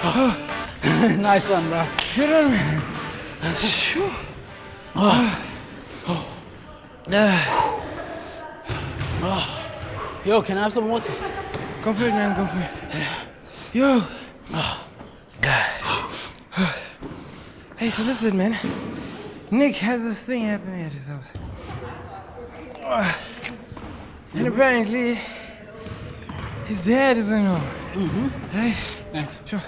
Nice one, bro. Good one, man. Yo, can I have some water? Go for it, man, go for it. Yo. Hey, so listen, man. Nick has this thing happening at his house. And apparently, his dad isn't home. Right? Thanks. Sure.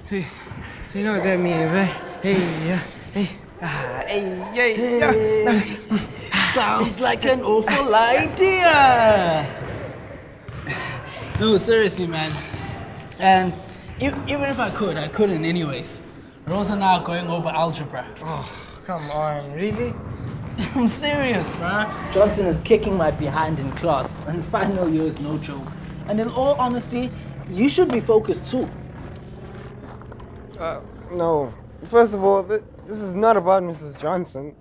So you know what that means, right? Hey, yeah, hey. Sounds like an awful idea. No, seriously, man. And even if I could, I couldn't anyways. Rose and I are going over algebra. Oh, come on, really? I'm serious, bruh. Johnson is kicking my behind in class, and final year is no joke. And in all honesty, you should be focused too. No. First of all, this is not about Mrs. Johnson.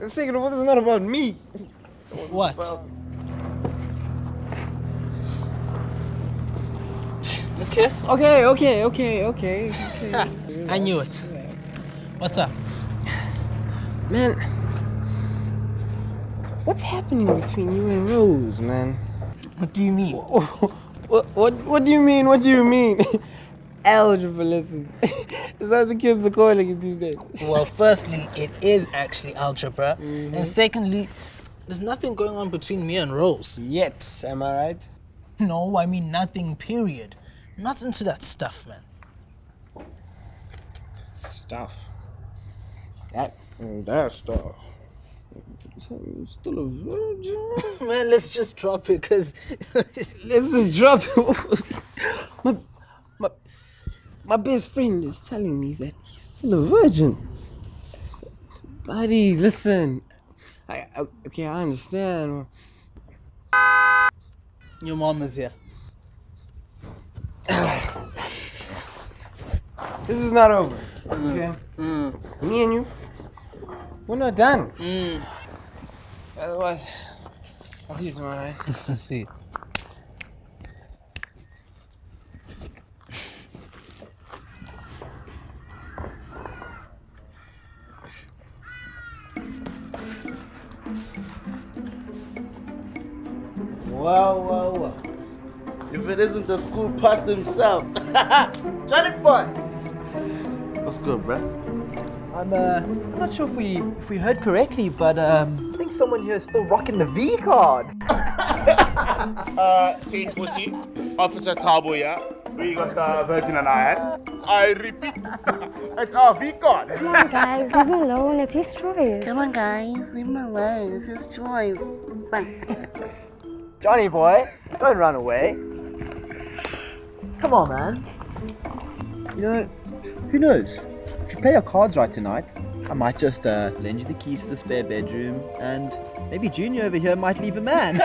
Second of all, this is not about me. What? Okay. I knew it. What's up? Man, what's happening between you and Rose, man? What do you mean? What do you mean? What do you mean? Algebra lessons. Is that the kids are calling it these days? Well, firstly, it is actually algebra. And secondly, there's nothing going on between me and Rose. Yet, am I right? No, I mean nothing, period. Not into that stuff, man. Stuff. That stuff. You're still a virgin? Man, let's just drop it, because... Let's just drop it. My best friend is telling me that he's still a virgin. Buddy, listen. I understand. Your mom is here. This is not over. Okay? Me and you, we're not done. Otherwise, I'll see you tomorrow, right? See. Wow. If it isn't the school pastor himself. Johnny boy! What's good, bruh? I'm not sure if we heard correctly, but I think someone here is still rocking the V card. Team Fuji, Officer Tapiwa, we got the Virgin and I repeat, it's our V card. Come on, guys, leave him alone. It's his choice. Come on, guys, leave him alone. It's his choice. Johnny boy, don't run away. Come on, man. You know, who knows? If you play your cards right tonight, I might just lend you the keys to the spare bedroom, and maybe Junior over here might leave a man.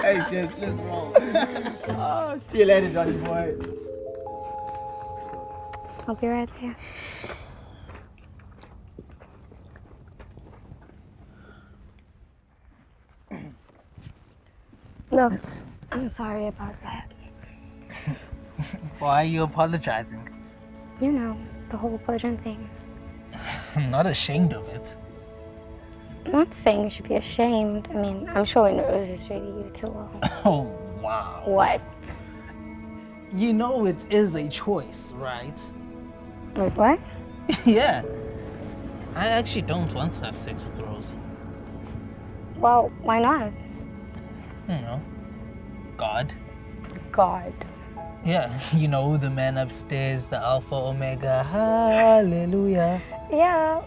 Hey, kids, let's roll. Oh, see you later, Johnny boy. I'll be right there. Look, I'm sorry about that. Why are you apologizing? You know, the whole virgin thing. I'm not ashamed of it. I'm not saying you should be ashamed. I mean, I'm sure Rose is treating you too well. Oh, wow. What? You know it is a choice, right? Wait, what? Yeah. I actually don't want to have sex with Rose. Well, why not? You know, God. God. Yeah, you know, the man upstairs, the Alpha Omega, hallelujah. Yeah,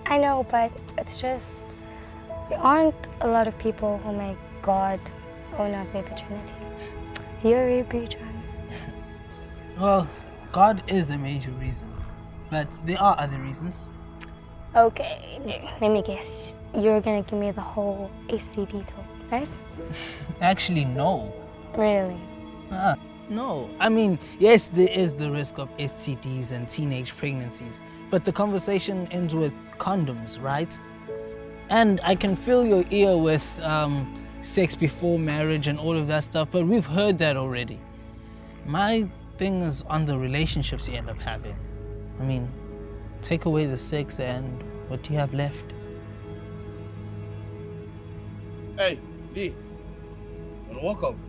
I know, but it's just, there aren't a lot of people who make God owner of their virginity. You're a preacher. Well, God is a major reason, but there are other reasons. Okay, let me guess. You're gonna give me the whole STD talk, right? Actually, no. Really? No. I mean, yes, there is the risk of STDs and teenage pregnancies, but the conversation ends with condoms, right? And I can fill your ear with sex before marriage and all of that stuff, but we've heard that already. My thing is on the relationships you end up having. I mean, take away the sex and what do you have left? Hey, D. Welcome.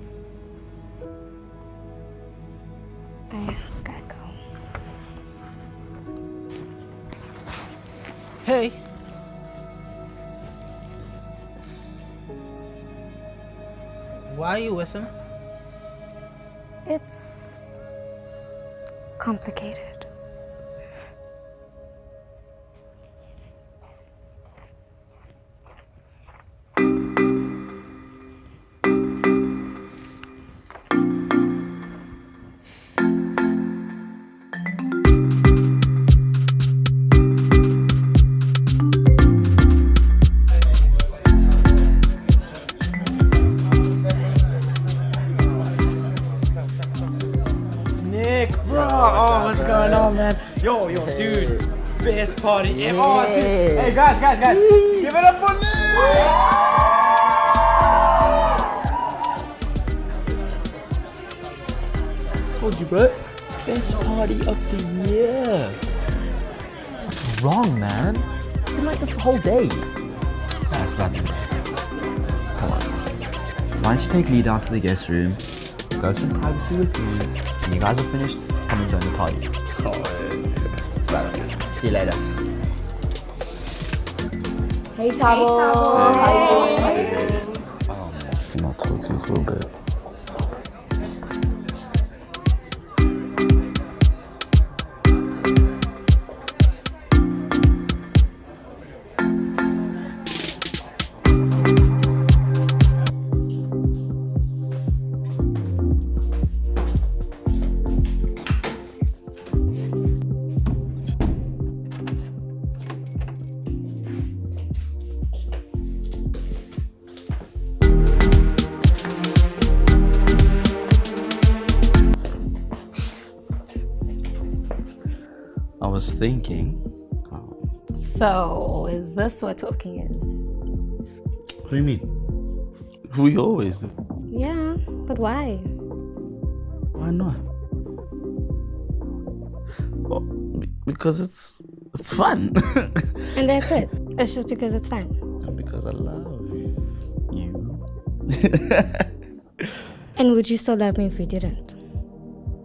I gotta go. Hey. Why are you with him? It's complicated. Yo, dude, best party ever. Oh, hey, guys, give it up for Nick! Told you, bro. Best party of the year. Wrong, man. It's been like this the whole day. That's nothing. Come on. Why don't you take me down to the guest room, go some privacy with me, and you guys are finished, come and join the party. Right. See you later. Hey, Tabo. Hey. I'm not talking to you for a bit. I was thinking. So, is this what talking is? What do you mean? We always do. Yeah, but why? Why not? Well, because it's fun. And that's it. It's just because it's fun. And because I love you. And would you still love me if we didn't?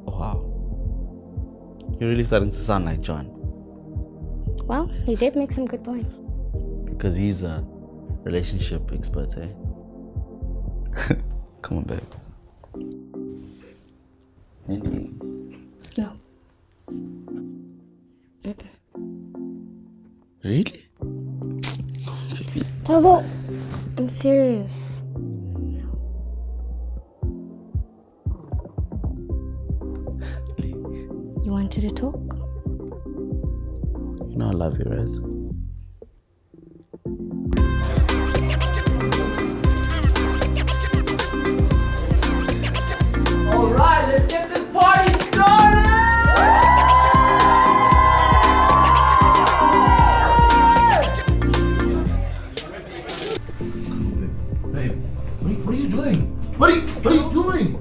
Wow. You're really starting to sound like John. Well, he did make some good points. Because he's a relationship expert, eh? Come on, babe. No. Really? Tabo, I'm serious. You wanted to talk? You know I love you, right? Alright, let's get this party started! Babe, what are you doing? What are you doing?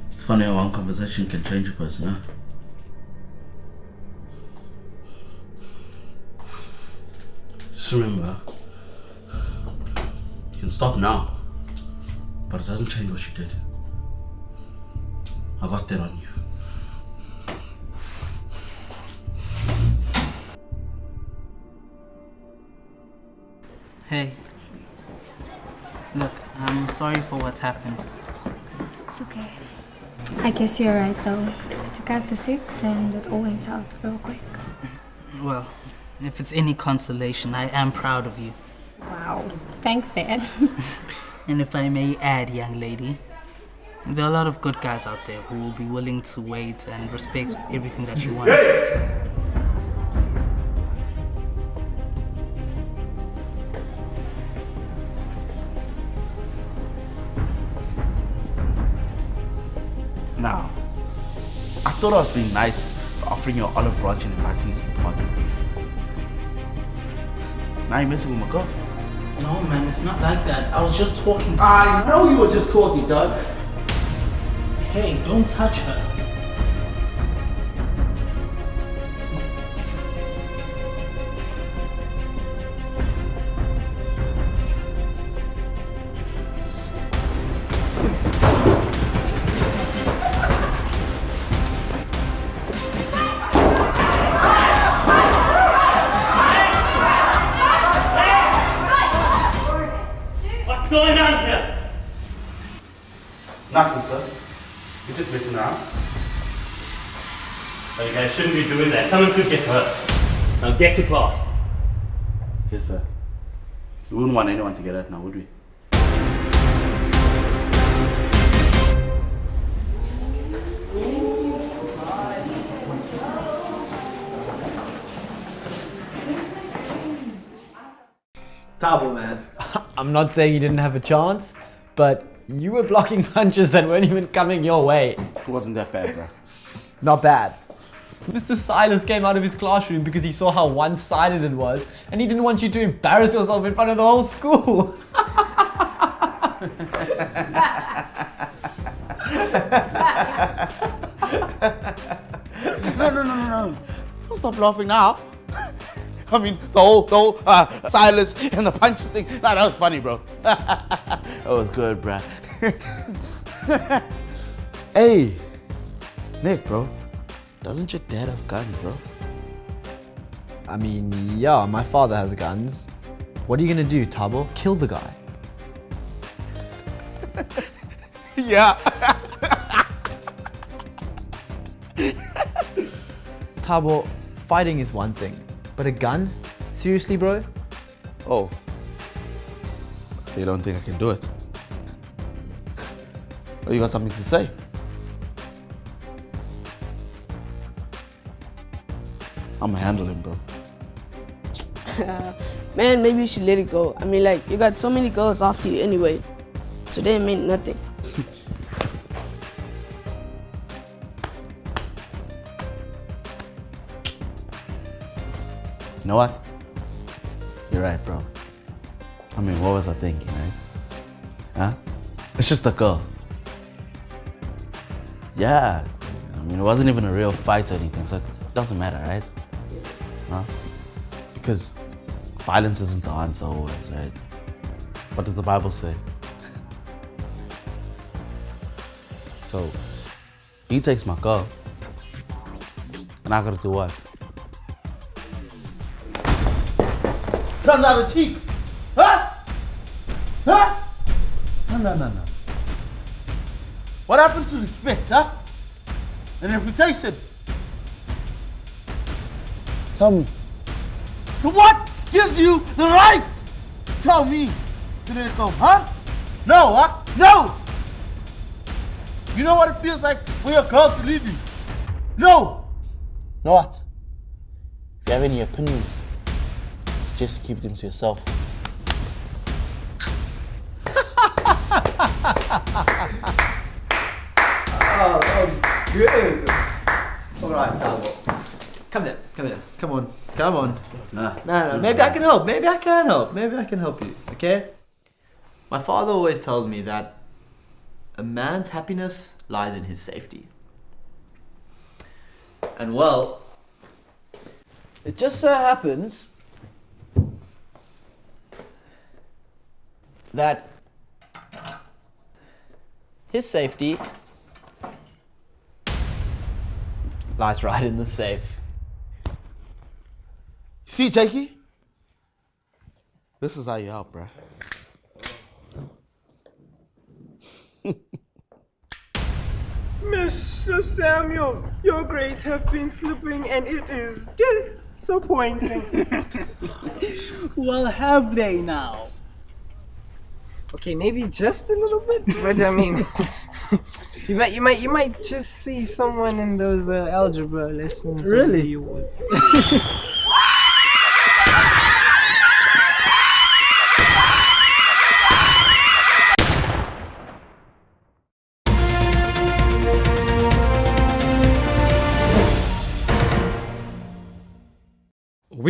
It's funny how one conversation can change a person, huh? Just remember, you can stop now, but it doesn't change what you did. I got that on you. Hey. Look, I'm sorry for what's happened. It's okay. I guess you're right though. I took out the 6 and it all went south real quick. Well, if it's any consolation, I am proud of you. Wow. Thanks, Dad. And if I may add, young lady, there are a lot of good guys out there who will be willing to wait and respect everything that you want. Now, I thought I was being nice by offering you an olive branch and inviting you to the party. Now you're messing with my girl. No, man, it's not like that. I was just talking to I know you were just talking, dog. Hey, don't touch her. What's going on here? Nothing, sir. You're just messing around. Oh, you guys shouldn't be doing that. Someone could get hurt. Now get to class. Yes, sir. We wouldn't want anyone to get hurt now, would we? Tabo, man. I'm not saying you didn't have a chance, but you were blocking punches that weren't even coming your way. It wasn't that bad, bro. Not bad. Mr. Silas came out of his classroom because he saw how one-sided it was, and he didn't want you to embarrass yourself in front of the whole school. No. Don't stop laughing now. I mean, the whole silence and the punches thing. Nah, that was funny, bro. That was good, bro. Hey, Nick, bro. Doesn't your dad have guns, bro? I mean, yeah, my father has guns. What are you gonna do, Tabo? Kill the guy. Yeah. Tabo, fighting is one thing, but a gun? Seriously, bro? Oh. So you don't think I can do it? Oh, you got something to say? I'ma handle him, bro. Man, maybe you should let it go. I mean, like, you got so many girls after you anyway. Today meant nothing. You know what? You're right, bro. I mean, what was I thinking, right? Huh? It's just a girl. Yeah. I mean, it wasn't even a real fight or anything, so it doesn't matter, right? Huh? Because violence isn't the answer always, right? What does the Bible say? So, he takes my girl, and I gotta do what? Turn out the cheek! Huh? Huh? No. What happened to respect, huh? And reputation? Tell me. So what gives you the right to tell me to let it go, huh? No, huh? No! You know what it feels like when your girl to leave you? No! Know what? If you have any opinions, just keep them to yourself. Oh, good. All right, Tabo. Come here. Come on. No. Maybe I can help. Maybe I can help you. Okay? My father always tells me that a man's happiness lies in his safety. And well, it just so happens that his safety lies right in the safe. See, Jakey? This is how you help, bruh. Mr. Samuels, your grades have been slipping and it is disappointing. Well, have they now? Okay, maybe just a little bit, but I mean, you might just see someone in those algebra lessons. Really? Yours.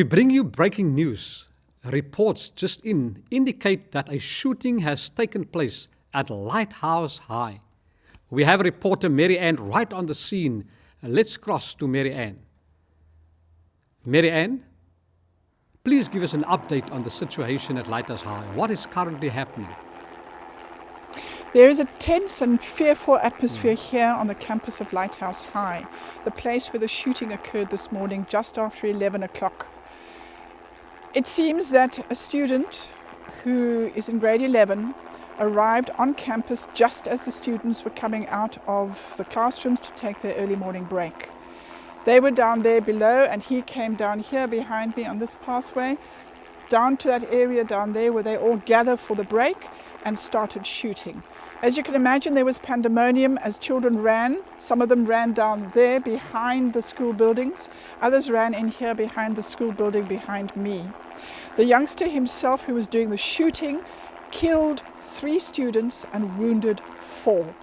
We bring you breaking news. Reports just in indicate that a shooting has taken place at Lighthouse High. We have reporter Mary Ann right on the scene. Let's cross to Mary Ann. Mary Ann, please give us an update on the situation at Lighthouse High. What is currently happening? There is a tense and fearful atmosphere here on the campus of Lighthouse High, the place where the shooting occurred this morning just after 11 o'clock. It seems that a student who is in grade 11 arrived on campus just as the students were coming out of the classrooms to take their early morning break. They were down there below and he came down here behind me on this pathway, down to that area down there where they all gather for the break and started shooting. As you can imagine, there was pandemonium as children ran. Some of them ran down there behind the school buildings. Others ran in here behind the school building behind me. The youngster himself who was doing the shooting killed 3 students and wounded 4.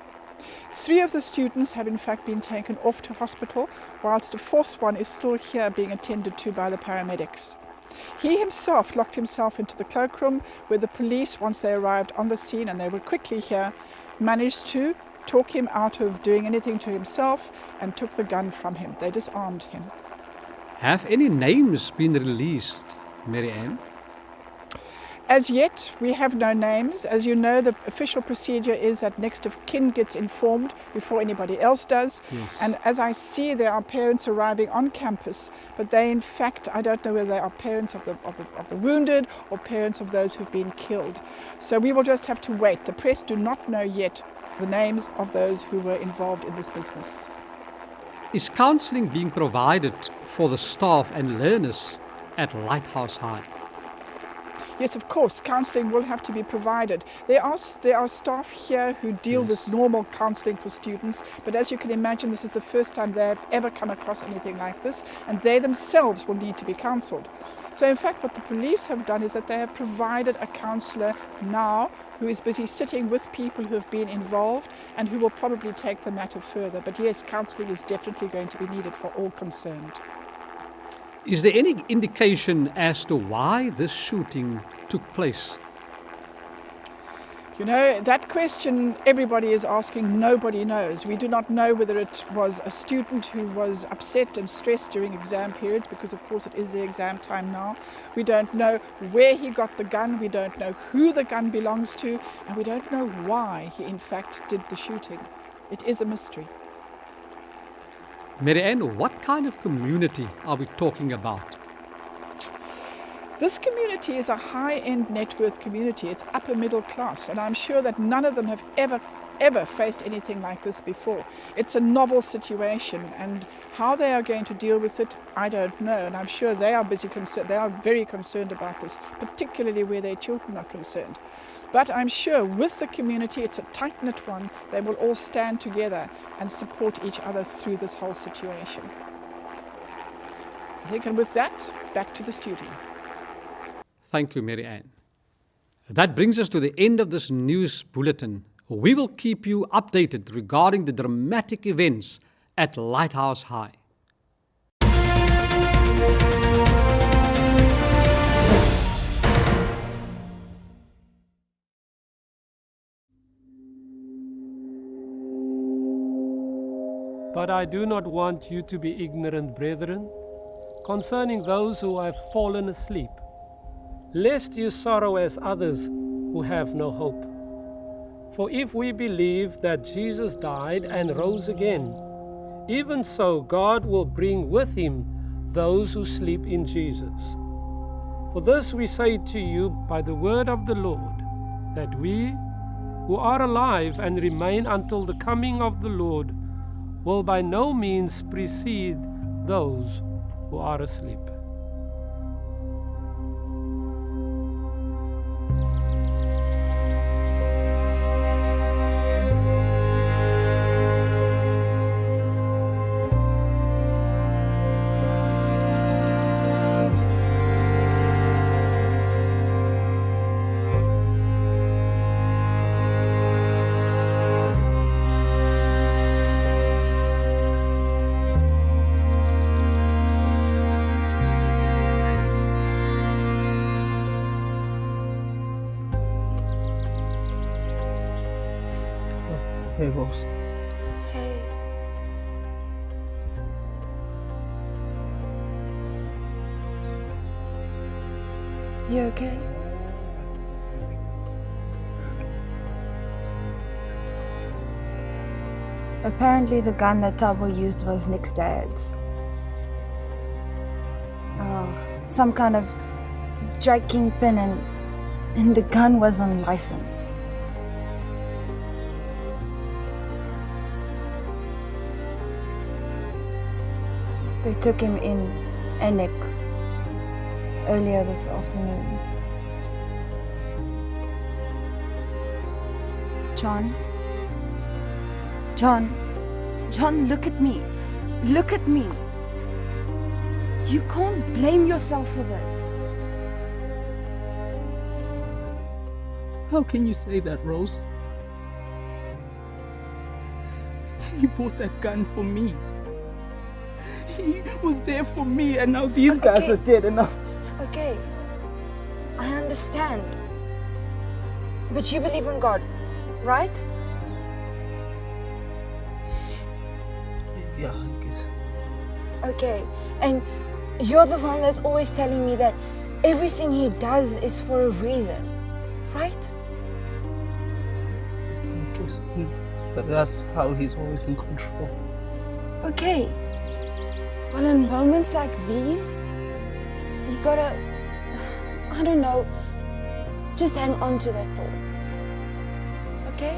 3 of the students have in fact been taken off to hospital, whilst the 4th one is still here being attended to by the paramedics. He himself locked himself into the cloakroom where the police, once they arrived on the scene, and they were quickly here, managed to talk him out of doing anything to himself and took the gun from him. They disarmed him. Have any names been released, Mary Ann? As yet, we have no names. As you know, the official procedure is that next of kin gets informed before anybody else does. Yes. And as I see, there are parents arriving on campus, but they, in fact, I don't know whether they are parents of the wounded or parents of those who've been killed. So we will just have to wait. The press do not know yet the names of those who were involved in this business. Is counselling being provided for the staff and learners at Lighthouse High? Yes, of course, counselling will have to be provided. There are staff here who deal with normal counselling for students, but as you can imagine, this is the first time they have ever come across anything like this, and they themselves will need to be counselled. So in fact, what the police have done is that they have provided a counsellor now who is busy sitting with people who have been involved and who will probably take the matter further. But yes, counselling is definitely going to be needed for all concerned. Is there any indication as to why this shooting took place? You know, that question everybody is asking, nobody knows. We do not know whether it was a student who was upset and stressed during exam periods, because of course it is the exam time now. We don't know where he got the gun, we don't know who the gun belongs to, and we don't know why he in fact did the shooting. It is a mystery. Mary Ann, what kind of community are we talking about? This community is a high-end net worth community. It's upper middle class, and I'm sure that none of them have ever faced anything like this before. It's a novel situation, and how they are going to deal with it, I don't know. And I'm sure they are they are very concerned about this, particularly where their children are concerned. But I'm sure with the community, it's a tight-knit one. They will all stand together and support each other through this whole situation. I think, and with that, back to the studio. Thank you, Mary Ann. That brings us to the end of this news bulletin. We will keep you updated regarding the dramatic events at Lighthouse High. But I do not want you to be ignorant, brethren, concerning those who have fallen asleep, lest you sorrow as others who have no hope. For if we believe that Jesus died and rose again, even so God will bring with him those who sleep in Jesus. For this we say to you by the word of the Lord, that we who are alive and remain until the coming of the Lord will by no means precede those who are asleep. Hey, Rose. Hey. You okay? Apparently the gun that Tapiwa used was Nick's dad's. Some kind of drug kingpin, and the gun was unlicensed. They took him in, and Nick, earlier this afternoon. John, look at me. Look at me. You can't blame yourself for this. How can you say that, Rose? He bought that gun for me. He was there for me, and now these guys are dead and Okay, I understand. But you believe in God, right? Yeah, I guess. Okay, and you're the one that's always telling me that everything he does is for a reason, right? I guess that's how he's always in control. Okay. Well, in moments like these, you gotta, I don't know, just hang on to that thought. Okay?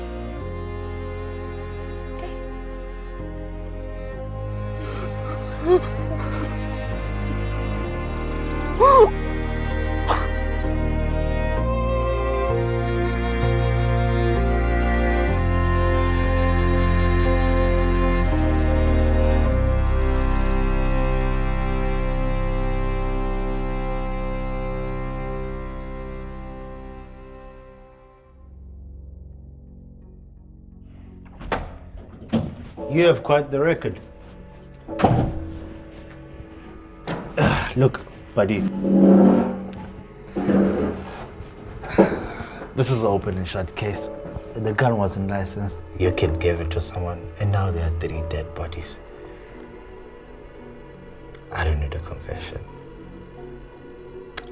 You have quite the record. Look, buddy. This is an open and shut case. The gun wasn't licensed. Your kid gave it to someone, and now there are 3 dead bodies. I don't need a confession.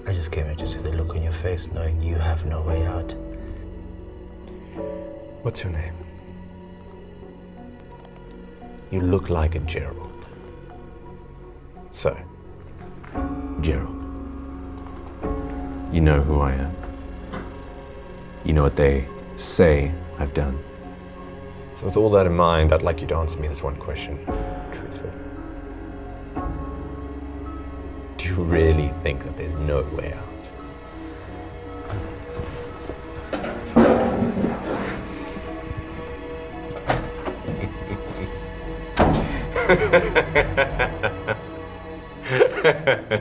I just came here to see the look on your face, knowing you have no way out. What's your name? You look like a Gerald. So, Gerald, you know who I am. You know what they say I've done. So with all that in mind, I'd like you to answer me this one question, truthfully. Do you really think that there's no way out? Ha ha ha ha.